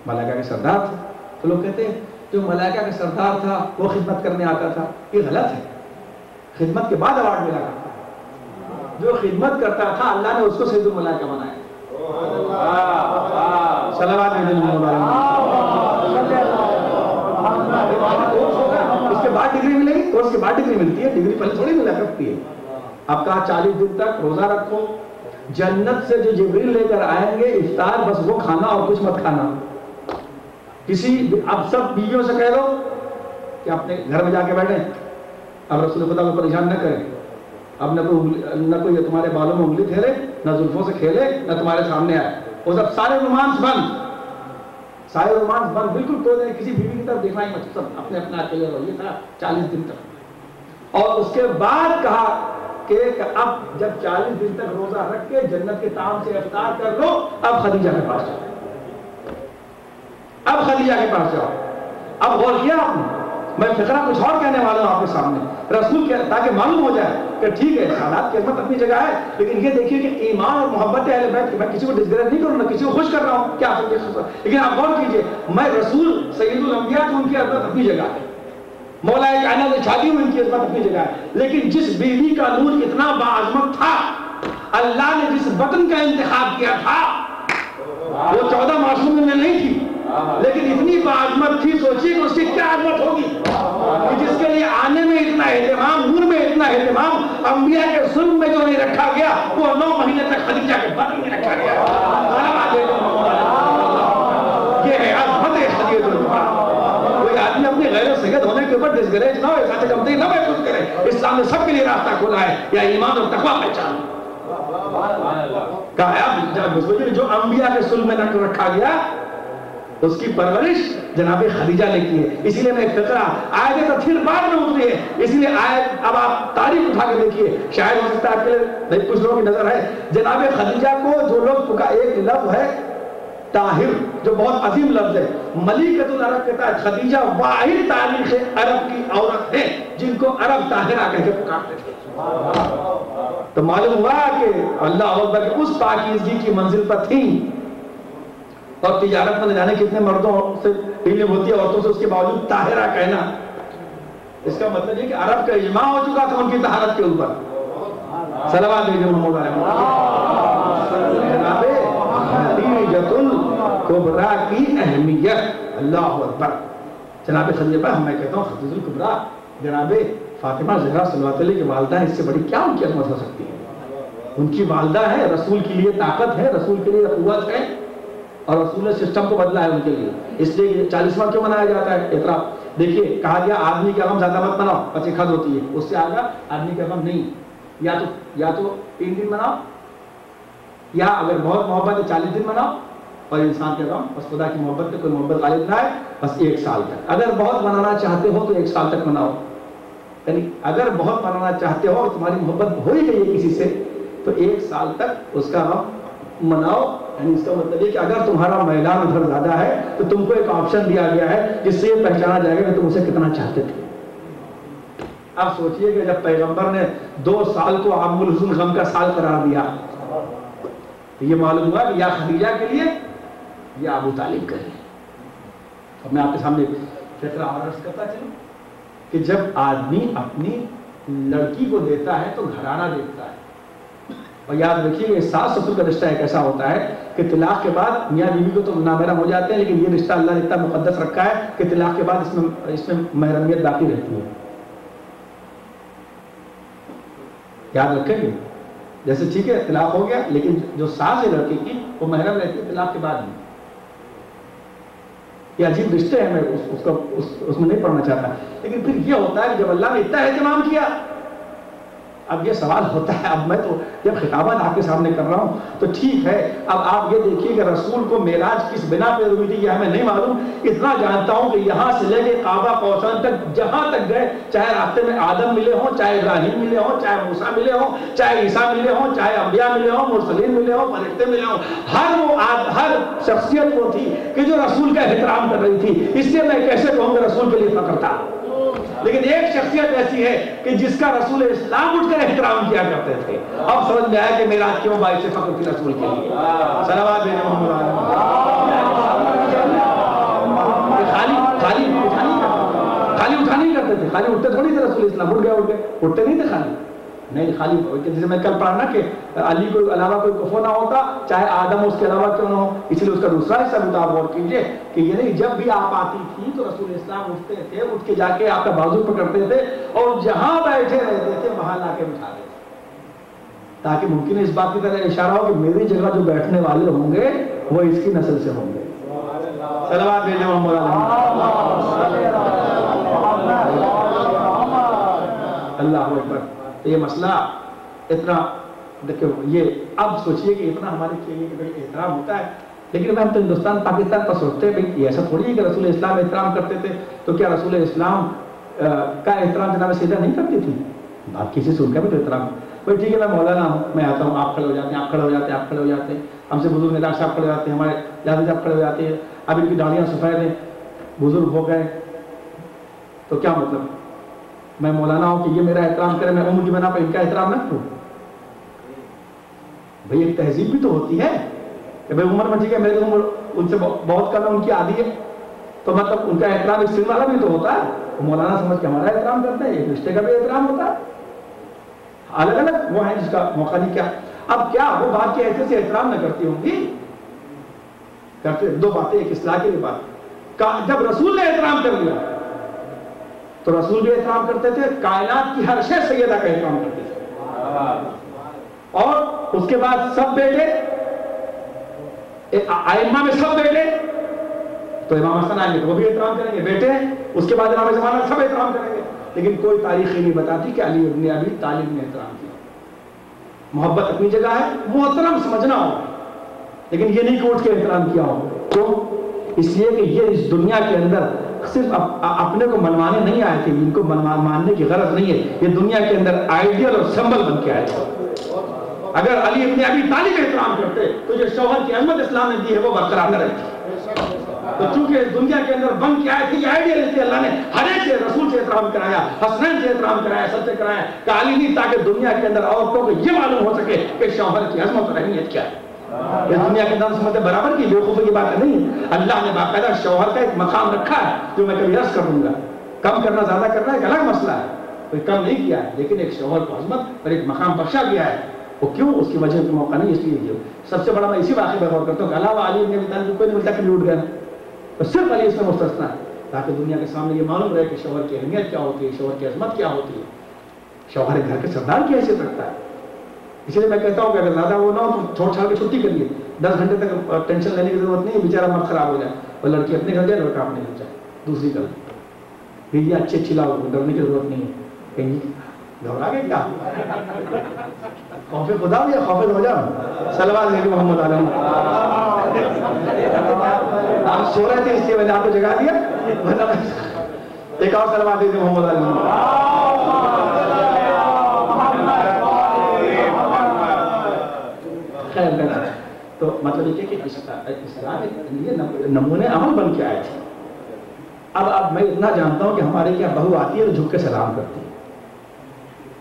ملائکہ کے سردار تھے، تو لوگ کہتے ہیں جو ملائکہ کا سردار تھا وہ خدمت کرنے آتا تھا، یہ غلط ہے، خدمت کے بعد ایوارڈ ملا کرتا ہے، جو خدمت کرتا تھا اللہ نے اس کو سید الملائکہ بنایا۔ صلوات اس کے بعد ڈگری ملے گی، کورس کے بعد ڈگری ملتی ہے، ڈگری پہلے تھوڑی ملا کرتی ہے۔ اب کہا 40 دن تک روزہ رکھو، جنت سے جو جبریل لے کر آئیں گے افطار بس وہ کھانا اور کچھ مت کھانا۔ کسی اب سب بیویوں سے کہہ دو کہ اپنے گھر میں جا کے بیٹھیں، اب رسول خدا کو پریشان نہ کریں، اب نہ کوئی تمہارے بالوں میں انگلی پھیرے، نہ زلفوں سے کھیلے، نہ تمہارے سامنے آئے، وہ سب سارے رومانس بند، سارے رومانس بند، بالکل کوئی نہیں کسی بیوی کی طرف دیکھنا ہی مت، سب اپنے اپنا اکیلے رہو۔ یہ تھا 40 دن تک، اور اس کے بعد کہا کہ اب جب 40 دن تک روزہ رکھ کے جنت کے طعام سے افطار کر لو، اب خدیجہ کے پاس جاؤ، اب خدیجہ کے پاس جاؤ۔ اب غور کیا آپ نے، میں فقرہ کچھ اور کہنے والا ہوں آپ کے سامنے، رسول کے تاکہ معلوم ہو جائے کہ ٹھیک ہے حالات کی عظمت اپنی جگہ ہے، لیکن یہ دیکھیے کہ ایمان اور محبت اہل بیت، میں کسی کو ڈسکریج نہیں کروں نہ کسی کو خوش کر رہا ہوں، کیا لیکن آپ غور کیجئے، میں رسول سید الانبیاء تو ان کی عظمت اپنی جگہ ہے، مولا کائنات سے شادی ہوئی ان کی عظمت اپنی جگہ ہے، لیکن جس بیوی کا نور اتنا باعظمت تھا، اللہ نے جس بطن کا انتخاب کیا تھا وہ 14 معصوم میں نہیں تھی، لیکن اتنی باعظمت تھی، سوچیے کہ اس کی کیا عظمت ہوگی کہ جس کے لیے آنے میں اتنا اہتمام، نور میں اتنا اہتمام، انبیاء کے ظلم میں جو نہیں رکھا گیا وہ 9 مہینے تک خدیجہ کے بدن میں رکھا گیا۔ یہ ہے عظمت خدیجہ الکبریٰ۔ کوئی آدمی اپنی غیر سید ہونے کے اوپر ڈسگریج نہ ہو، ایسا کمتری نہ محسوس کرے۔ اسلام نے سب کے لیے راستہ کھولا ہے، یا ایمان اور تقویٰ پہچان۔ جو انبیاء کے ظلم میں نہ رکھا گیا اس کی پرورش جناب خدیجہ نے کی ہے۔ اسی لیے میں ایک فقرہ، آیت تو پھر بعد میں اتری ہے، اسی لیے آیت اب آپ تاریخ اٹھا کے دیکھیے، شاید ہو سکتا ہے آپ کے لیے کچھ لوگوں کی نظر ہے، جناب خدیجہ کو جو لوگ کا ایک لفظ ہے طاہر، جو بہت عظیم لفظ ہے، ملیکۃ العرب کہتا ہے خدیجہ واحد تاریخ عرب کی عورت ہے جن کو عرب طاہرہ کہہ کے پکارتے تھے۔ تو معلوم ہوا کہ اللہ اکبر کہ اس پاکیزگی کی منزل پر تھیں، اور تجارت میں نہ جانے کتنے مردوں سے ڈیلنگ ہوتی ہے عورتوں سے، اس کے باوجود طاہرہ کہنا، اس کا مطلب یہ کہ عرب کا اجماع ہو چکا تھا ان کی طہارت کے اوپر۔ صلوات دیجیے محمد جناب خدیجۃ الکبریٰ کی اہمیت، اللہ اکبر۔ جناب خدیجہ پر میں کہتا ہوں خدیجۃ الکبریٰ جناب فاطمہ زہرا صلی اللہ علیہ کی والدہ ہے، اس سے بڑی کیا ان کی عظمت ہو سکتی ہے؟ ان کی والدہ ہے، رسول کے لیے طاقت ہے، رسول کے لیے قوت ہے، اور رسول نے سسٹم کو بدلا ہے ان کے لیے۔ اس لیے 40واں کیوں منایا جاتا ہے اعتراف؟ دیکھیے کہا گیا آدمی کا غم زیادہ مت مناؤ، بچے کھد ہوتی ہے، اس سے آگا آدمی کا غم نہیں، یا تو 3 دن مناؤ، یا اگر بہت محبت ہے 40 دن مناؤ، اور انسان کے غم بس خدا کی محبت پہ کوئی محبت غالب نہ ہے بس 1 سال تک۔ اگر بہت منانا چاہتے ہو تو 1 سال تک مناؤ، یعنی اگر بہت منانا چاہتے ہو اور تمہاری محبت ہو ہی گئی ہے کسی سے تو 1 سال تک اس کا غم مناؤ۔ یعنی اس کا مطلب یہ کہ اگر تمہارا میدان ادھر زیادہ ہے تو تم کو ایک آپشن دیا گیا ہے جس سے یہ پہچانا جائے گا کہ تم اسے کتنا چاہتے تھے۔ اب سوچئے کہ جب پیغمبر نے 2 سال کو عام الحزن غم کا سال قرار دیا تو یہ معلوم ہوا کہ یا خدیجہ کے لیے یا ابو طالب کے لیے۔ اب میں آپ کے سامنے فکرہ عرض کرتا چلوں کہ جب آدمی اپنی لڑکی کو دیتا ہے تو گھرانہ دیتا ہے، اور یاد رکھیے کہ ساس سسر کا رشتہ ایک ایسا ہوتا ہے کہ طلاق کے بعد میاں بیوی کو تو نامحرم ہو جاتے ہیں، لیکن یہ رشتہ اللہ نے اتنا مقدس رکھا ہے کہ طلاق کے بعد اس میں محرمیت باقی رہتی ہے۔ یاد رکھیں گے، جیسے ٹھیک ہے طلاق ہو گیا لیکن جو ساس ہے لڑکی کی وہ محرم رہتی ہے طلاق کے بعد بھی۔ یہ عجیب رشتے ہیں، میں اس میں نہیں پڑھنا چاہتا، لیکن پھر یہ ہوتا ہے کہ جب اللہ نے اتنا اہتمام کیا، اب یہ سوال ہوتا ہے، اب میں تو جب خطابات آپ کے سامنے کر رہا ہوں تو ٹھیک ہے، اب آپ یہ دیکھیے کہ رسول کو معراج کس بنا پہ ہوئی تھی یہ ہمیں نہیں معلوم، اتنا جانتا ہوں کہ یہاں سے لے کے کعبہ پہنچنے تک جہاں تک گئے، چاہے راستے میں آدم ملے ہوں، چاہے ابراہیم ملے ہوں، چاہے موسیٰ ملے ہوں، چاہے عیسیٰ ملے ہوں، چاہے انبیاء ملے ہوں، مرسلین ملے ہوں، فرشتے ملے ہوں، ہر شخصیت وہ تھی کہ جو رسول کا احترام کر رہی تھی۔ اس لیے میں کیسے کہوں کہ رسول کے لیے فخر تھا، لیکن ایک شخصیت ایسی ہے کہ جس کا رسول اسلام اٹھ کر احترام کیا کرتے تھے۔ اب سمجھ میں آیا کہ معراج کیوں باعث فخر تھی رسول کے لیے۔ صلوات بھیجیں محمد خالی اٹھا نہیں کرتے تھے، خالی اٹھتے تھوڑی تھے رسول اسلام، اٹھ گئے اٹھتے نہیں تھے خالی، نہیں خالی جیسے میں کل پڑھا نا کہ علی کو علاوہ کوئی کفو نہ ہوتا، چاہے آدم اس کے علاوہ کیوں نہ ہو، اس لیے اس کا دوسرا حصہ بھی آپ غور کیجئے کہ یہ نہیں جب بھی آپ آتی تھی تو رسول اسلام اٹھتے تھے، اٹھ کے جا کے آپ کا بازو پکڑتے تھے اور جہاں بیٹھے رہتے تھے وہاں لا کے بٹھا دیتے تاکہ ممکن ہے اس بات کی طرح اشارہ ہو کہ میری جگہ جو بیٹھنے والے ہوں گے وہ اس کی نسل سے ہوں گے۔ صلوات بھیجیں محمد اللہ اکبر۔ یہ مسئلہ اتنا دیکھو، یہ اب سوچئے کہ اتنا ہمارے لیے احترام ہوتا ہے، لیکن ہم تو ہندوستان پاکستان پر سوچتے ہیں بھائی ایسا تھوڑی ہے کہ رسول اسلام احترام کرتے تھے تو کیا رسول اسلام کا احترام جناب سیدھا نہیں کرتی تھی؟ آپ کسی سے ان کا بھی تو احترام، بھائی ٹھیک ہے میں مولانا ہوں، میں آتا ہوں، آپ کھڑے ہو جاتے ہیں، آپ کھڑے ہو جاتے ہیں، آپ کھڑے ہو جاتے ہیں، ہم سے بزرگ ندار صاحب کھڑے ہو جاتے ہیں، ہمارے جاوید صاحب کھڑے ہو جاتے ہیں، اب ان کی داڑیاں سفید ہیں، بزرگ ہو گئے تو کیا مطلب میں مولانا ہوں کہ یہ میرا احترام کرے، میں عمر کی بنا پہ ان کا احترام نہ کروں؟ بھئی ایک تہذیب بھی تو ہوتی ہے کہ بھئی عمر میں ٹھیک ہے میری عمر ان سے بہت کم ہے، ان کی عادی ہے، تو مطلب ان کا احترام ایک سن والا بھی تو ہوتا ہے، مولانا سمجھ کے ہمارا احترام کرتے ہیں، ایک رشتے کا بھی احترام ہوتا ہے، الگ الگ وہ ہیں جس کا موقع نہیں کیا۔ اب کیا وہ بات کی ایسے سے احترام نہ کرتی ہوں گی؟ کرتے. دو باتیں، ایک اصلاح کی بات. جب رسول نے احترام کر لیا تو رسول بھی احترام کرتے تھے، کائنات کی ہر شے سیدہ کا احترام کرتے تھے. اور اس کے بعد سب بیٹے، ائمہ میں سب بیٹے، تو امام حسن آئیں گے تو وہ بھی احترام کریں گے، بیٹے ہیں. اس کے بعد امام زمانہ سب احترام کریں گے. لیکن کوئی تاریخ نہیں بتاتی کہ علی ابن ابی طالب نے احترام کیا. محبت اپنی جگہ ہے، محترم سمجھنا ہو، لیکن یہ نہیں کہ اٹھ کے احترام کیا ہو. کیوں؟ اس لیے کہ یہ اس دنیا کے اندر صرف اپنے کو منوانے نہیں آئے تھے، ان کو ماننے کی غرض نہیں ہے. یہ دنیا کے اندر آئیڈیل اور سمبل بن کے آئے تھے. اگر علی ابن ابی طالب احترام کرتے تو جو شوہر کی عظمت اسلام نے دی ہے وہ برقرار نہ رہتی. تو چونکہ دنیا کے اندر بن کے آئے تھے یہ آئیڈیل تھے، اللہ نے ہر ایک سے رسول سے احترام کرایا، حسنین سے احترام کرایا، سب سے کرایا کہ علی نہیں، تاکہ دنیا کے اندر عورتوں کو یہ معلوم ہو سکے کہ شوہر کی عظمت اور اہمیت کیا ہے. یہ دنیا کے اندر سمجھتے برابر کی بیوقوفی کی بات نہیں ہے. اللہ نے باقاعدہ شوہر کا ایک مقام رکھا ہے جو میں کبھی عرض کروں گا. کم کرنا زیادہ کرنا ایک الگ مسئلہ ہے، کوئی کم نہیں کیا ہے، لیکن ایک شوہر کو عظمت اور ایک مقام بخشا گیا ہے. وہ کیوں؟ اس کی وجہ کا موقع نہیں، اس لیے سب سے بڑا میں اسی واقعے پر غور کرتا ہوں کہ علاوہ علی ابن ابی طالب کوئی نہیں ملتا کہ لوٹ گئے، تو صرف علی اس میں مستثنا ہے تاکہ دنیا کے سامنے یہ معلوم رہے کہ شوہر کی اہمیت کیا ہوتی ہے، شوہر کی عظمت کیا ہوتی ہے، شوہر گھر کے سردار کی حیثیت رکھتا ہے. اس لیے میں کہتا ہوں کہ اگر زیادہ وہ نہ ہو تو چھوڑ چھاڑ کے چھٹی کریے، 10 گھنٹے تک ٹینشن لینے کی ضرورت نہیں ہے. بیچارہ مرد خراب ہو جائے، وہ لڑکی اپنے گھر جائے، لڑکا اپنے گھر جائے، دوسری گھر بیوی اچھی لاؤ، ڈرنے کی ضرورت نہیں ہے. کہیں گھبرا گئے کیا؟ خوف خدا بھی ہے، خوف ہو جاؤ. صلوات علی محمد علیہ. آپ سو رہے تھے اس لیے میں نے آپ کو جگا دیا. ایک اور صلوات علی محمد علیہ. خیر تو مطلب یہ کہ اسلام یہ نمونے عمل بن کے آئے تھے. اب میں اتنا جانتا ہوں کہ ہمارے کیا بہو آتی ہے تو جھک کے سلام کرتی ہے،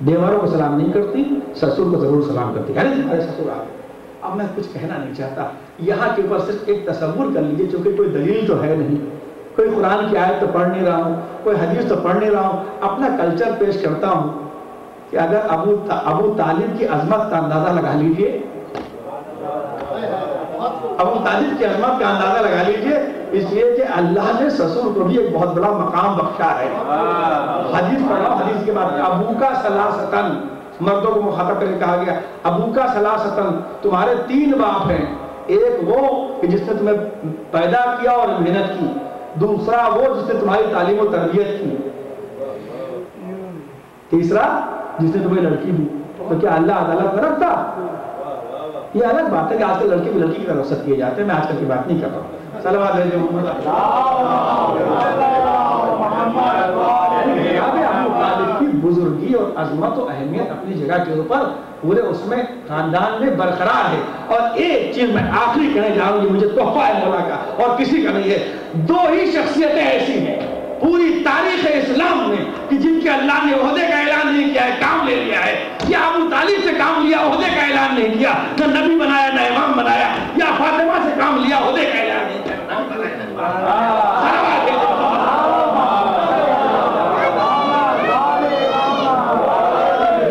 دیواروں کو سلام نہیں کرتی، سسر کو ضرور سلام کرتی. ارے ہمارے سسر آ گئے. اب میں کچھ کہنا نہیں چاہتا، یہاں کے اوپر صرف ایک تصور کر لیجیے، چونکہ کوئی دلیل تو ہے نہیں، کوئی قرآن کی آیت تو پڑھ نہیں رہا ہوں، کوئی حدیث تو پڑھ نہیں رہا ہوں، اپنا کلچر پیش کرتا ہوں کہ اگر ابو طالب کی عظمت کا اندازہ لگا لیجیے، ابو طالب کی عظمت کا اندازہ لگا لیجیے، اس لیے کہ اللہ نے سسر کو بھی ایک بہت بڑا مقام بخشا ہے. حدیث پڑھا، حدیث کے بعد ابو کا ثلاثتن، مردوں کو مخاطب کر کے کہا گیا ابو کا ثلاثتن، تمہارے 3 باپ ہیں. ایک وہ کہ جس نے تمہیں پیدا کیا اور محنت کی، دوسرا وہ جس نے تمہاری تعلیم و تربیت کی، تیسرا جس نے تمہیں لڑکی دی. تو کیا اللہ عدالت میں رکھتا؟ یہ الگ بات ہے کہ آج کل لڑکے بھی لڑکی کی طرف رخصت کیے جاتے ہیں، میں آج کل کی بات نہیں کر رہا ہوں. صلوات علی محمد. ابو طالب کی بزرگی اور عظمت و اہمیت اپنی جگہ کے اوپر پورے اس میں خاندان میں برقرار ہے. اور ایک چیز میں آخری کہنے جا رہا ہوں، یہ مجھے تحفہ ہے مولا کا اور کسی کا نہیں ہے. 2 ہی شخصیتیں ایسی ہیں پوری تاریخ اسلام میں کہ جن کے اللہ نے عہدے کا اعلان نہیں کیا ہے، کام لے لیا ہے. یا ابو طالب سے کام لیا، عہدے کا اعلان نہیں کیا، نہ نبی بنایا نہ امام بنایا. یا فاطمہ سے کام لیا، عہدے کا اعلان نہیں کیا، نہ نبی بنایا نہ امام بنایا.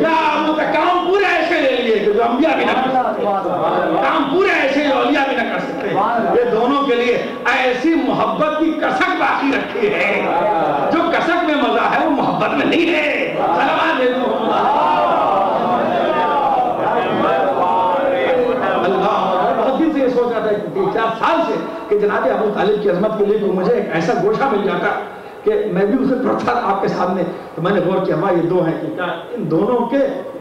یا ابو کا کام پورے ایسے لے لیے کہ جو انبیاء بھی نہ کر سکتے، کام پورے ایسے جو اولیاء بھی نہ کر سکتے. یہ دونوں کے لیے ایسی محبت کی کسک باقی رکھی ہے. جو کسک میں مزہ ہے وہ محبت میں نہیں ہے. صلوات علی محمد. سوچ رہا تھا 4 سال سے کہ جناب ابو طالب کی عظمت کے لیے تو مجھے ایک ایسا گوشہ مل جاتا کہ میں بھی اسے پڑھتا آپ کے سامنے. تو میں نے غور کیا یہ 2 ہیں کہ کیا ان دونوں کے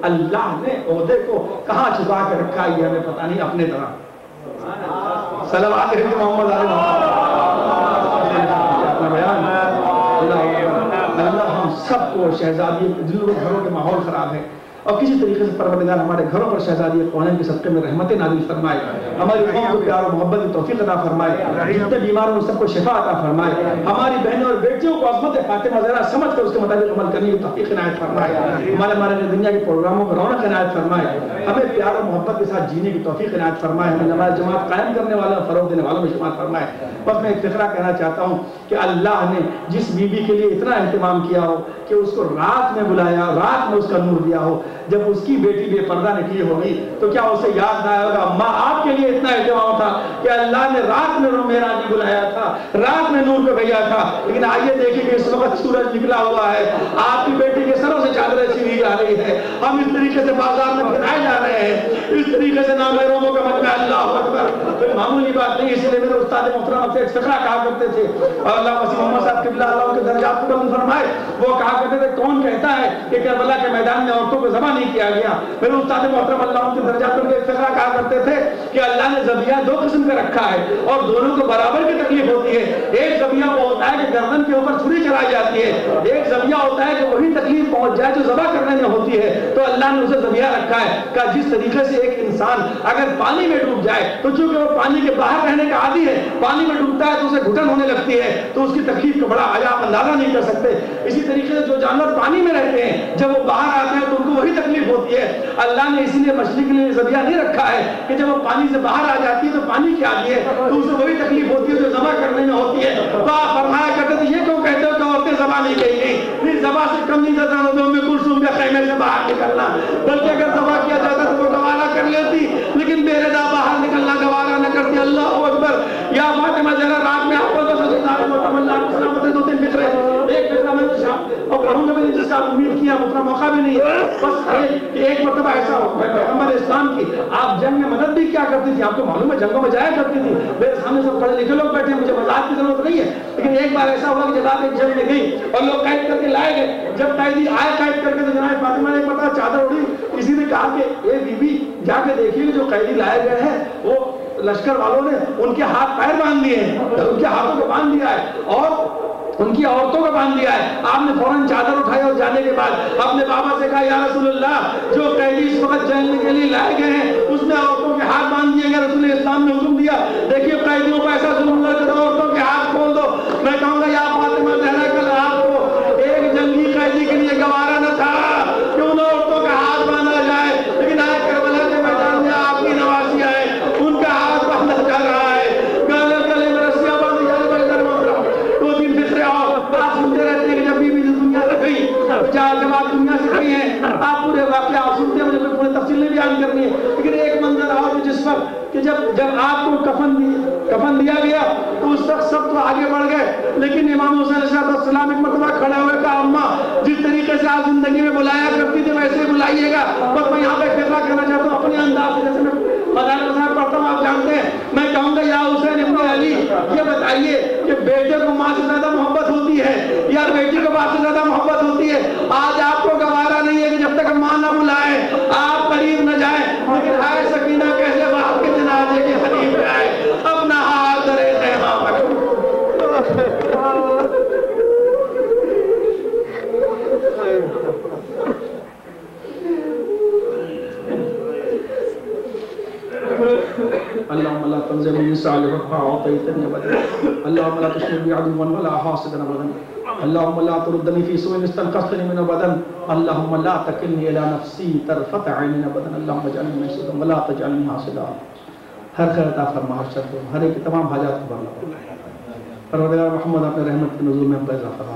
اللہ نے عہدے کو کہاں چھپا کے رکھا ہے، ہمیں پتہ نہیں اپنے طرح. صلوات علی محمد علیہ. اپنا بیان اللہ ہم سب کو شہزادی دلوں گھروں کے ماحول خراب ہے اور کسی طریقے سے پروردگار ہمارے گھروں پر شہزادی کونین کے صدقے میں رحمت نازل فرمائے، ہماری قوم کو پیار و محبت کی توفیق عطا فرمائے، جتنے بیمار ہیں سب کو شفا عطا فرمائے، ہماری بہنوں اور بیٹیوں کو عظمت فاطمہ زہرا سمجھ کر اس کے مطابق عمل کرنے کی توفیق عنایت فرمائے، ہمارے دنیا کے پروگراموں کو رونق عنایت فرمائے، ہمیں پیار و محبت کے ساتھ جینے کی توفیق عنایت فرمائے، ہمیں نماز جماعت قائم کرنے والوں فروغ دینے والوں میں شمار فرمائے. بس میں ایک فقرہ کہنا چاہتا ہوں کہ اللہ نے جس بیوی کے لیے اتنا اہتمام کیا ہو کہ اس کو رات میں بلایا، رات میں اس کا نور دیا ہو، جب اس کی بیٹی بے پردہ نکلی ہوگی تو کیا اسے یاد نہ آئے گا ماں آپ کے لیے اتنا اہتمام تھا کہ اللہ نے رات میں معراج میں بلایا تھا، رات میں نور کو بھیجا تھا، لیکن آئیے دیکھیں کہ اس وقت سورج نکلا ہوا ہے، آپ کی بیٹی کے سروں سے چادریں چھینی جا رہی ہے، ہم اس طریقے سے بازار میں پھرائے جا رہے ہیں، اس طریقے سے نامحرموں کا مجمع اللہ اکبر، کوئی معمولی بات نہیں۔ اسی لیے میرے استاد محترم سے ایک فقرہ کہا کرتے تھے، اور اللہ مسیح محمد صاحب قبلہ اللہ کے درجات کو بلند فرمائے، وہ کہا کرتے تھے کون کہتا ہے کہ کربلا کے میدان میں عورتوں کو ذبح نہیں کیا گیا؟ میرے استاد محترم اللہ ان کے درجات پر ایک فقرہ کہا کرتے تھے کہ اللہ نے ذبیحہ دو قسم کا رکھا ہے اور دونوں کو برابر کی تکلیف ہوتی ہے۔ ایک ذبیحہ وہ ہوتا ہے کہ گردن کے اوپر چھری چلائی جاتی ہے، ایک ذبیحہ ہوتا ہے کہ وہی تکلیف پہنچ جائے جو ذبح کرنے میں ہوتی ہے۔ تو اللہ نے اسے ذبیحہ رکھا ہے کہ جس طریقے سے ایک انسان اگر پانی میں ڈوب جائے تو چونکہ وہ پانی کے باہر رہنے کا عادی ہے، پانی میں ڈوبتا ہے تو اسے گھٹن ہونے لگتی ہے، تو اس کی تکلیف کا بڑا آپ اندازہ نہیں کر سکتے۔ اسی طریقے سے جو جانور پانی میں رہتے ہیں جب وہ باہر آتے ہیں تو ان کو وہی تکلیف ہوتی ہے۔ اللہ نے اسی لیے مچھلی کے لیے ذبیحہ نہیں رکھا ہے کہ جب وہ پانی سے باہر آ جاتی ہے تو پانی کی عادی ہے تو اسے وہی تکلیف ہوتی ہے جو ذبح کرنے میں ہوتی ہے۔ تو آپ فرمایا کرتے تھے یہ کیوں کہتے ہو کہ عورتیں ذبح نہیں کی گئی؟ ذبح سے کم نہیں کرتا میں کلثوم کے خیمے سے باہر نکلنا، بلکہ اگر ذبح کیا جاتا تو وہ گوارا کر لیتی، لیکن میرے دا باہر نکلنا گوارا نہ کرتی۔ اللہ اکبر۔ یا فاطمہ ذرا رات میں آپ کو تو دو تین فکرے، ایک فکرہ میں اور پڑھوں گا میں جس کا امید کیا اتنا موقع بھی نہیں ہے، بس ایک مرتبہ ایسا پیغمبر اسلام کی آپ جنگ میں مدد بھی کیا کرتی تھی، آپ کو معلوم ہے جنگوں میں جایا کرتی تھی، میرے سامنے سب پڑھے لکھے لوگ بیٹھے ہیں، مجھے مزاق کی ضرورت نہیں ہے، لیکن ایک بار ایسا ہوا کہ جب آپ ایک جنگ میں گئی اور لوگ قید کر کے لائے گئے، جب قیدی آئے قید کر کے تو جناب فاطمہ نے ایک مرتبہ چادر اڑی، کسی نے کہا کہ اے بی بی جا کے دیکھیے جو قیدی لائے گئے ہیں وہ لشکر والوں نے ان کے ہاتھ پیر باندھ دیے ہیں، ان کے ہاتھوں کو باندھ دیا ہے اور ان کی عورتوں کو باندھ دیا ہے۔ آپ نے فوراً چادر اٹھائی اور جانے کے بعد اپنے بابا سے کہا یا رسول اللہ جو قیدی اس وقت جنگ کے لیے لائے گئے ہیں اس میں عورتوں کے ہاتھ باندھ دیے گئے، رسول اسلام نے حکم دیا دیکھیے قیدیوں کو ایسا ظلم نہ کرو، عورتوں کے ہاتھ کھول دو۔ میں کہوں گا یا فاطمہ زہرا کل آپ کو ایک جنگی قیدی کے لیے گوارا نہ تھا کہ ان عورتوں کا ہاتھ باندھا جائے، لیکن آج کربلا کے میدان میں آپ کی نوازی آئے ان کا ہاتھ باندھا جا رہا ہے، گلے میں رسیاں باندھی جا رہی ہے۔ دو تین فکرے اور آپ سنتے رہتے ہیں کہ جب بھی دنیا سے گئی جب آپ دنیا سے گئی ہیں آپ پورے واقعہ آپ سنتے ہیں، مجھے پورے تفصیل نہیں بیان کرنی ہے، لیکن ایک منظر اور جس وقت کہ جب آپ کو کفن دیا گیا تو اس وقت سب تو آگے بڑھ گئے، لیکن امام حسین علیہ السلام ایک مرتبہ کھڑے ہوئے کہا اماں جس طریقے سے آپ زندگی میں بلایا کرتی تھی ویسے ہی بلائیے گا۔ بس میں یہاں پہ فیصلہ کرنا چاہتا ہوں اپنے انداز سے، جیسے میں مدارس صاحب پڑھتا ہوں آپ جانتے ہیں، میں کہوں گا یا حسین ابن علی یہ بتائیے کہ بیٹے کو ماں سے زیادہ محبت ہوتی ہے یا بیٹی کو باپ سے زیادہ محبت ہوتی ہے؟ آج آپ کو گوارا نہیں ہے کہ جب تک ماں نہ بلائے آپ قریب نہ جائیں، لیکن ہائے سکینہ کیسے باپ کے جنازے کے قریب جائے، اپنا ہاتھ درے خیمہ پکڑ۔ اللهم لا تنزل من نساء لرفع عطيتني ابدا، اللهم لا تشمل بي عدوا ولا حاسدا ابدا، اللهم لا تردني في سوء استنقذتني من ابدا، اللهم لا تكلني الى نفسي طرفة عين ابدا، اللهم اجعلني محسودا ولا تجعلني حاسدا۔ ہر خیر عطا فرما، ہر شر ہر ایک تمام حاجات کو بھر پروردگار محمد اپنے رحمت کے نزول میں پیدا فرما۔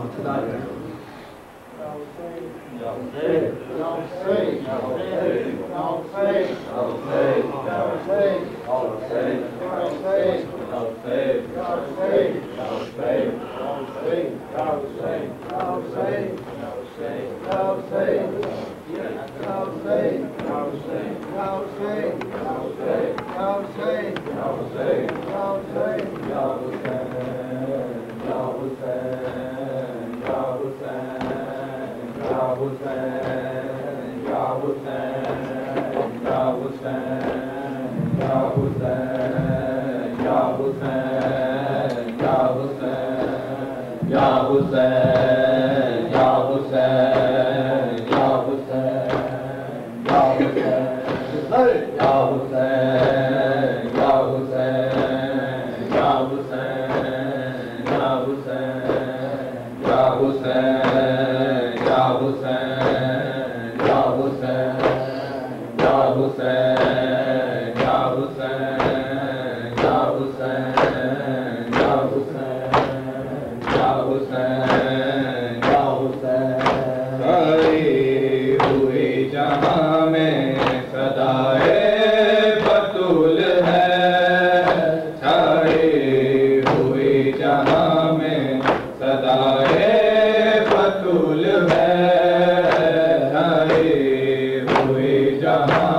ہوئے جہاں میں صدائے بطول ہے، چھائے ہوئے جہاں میں صدائے بطول ہے، چھائے ہوئے جہاں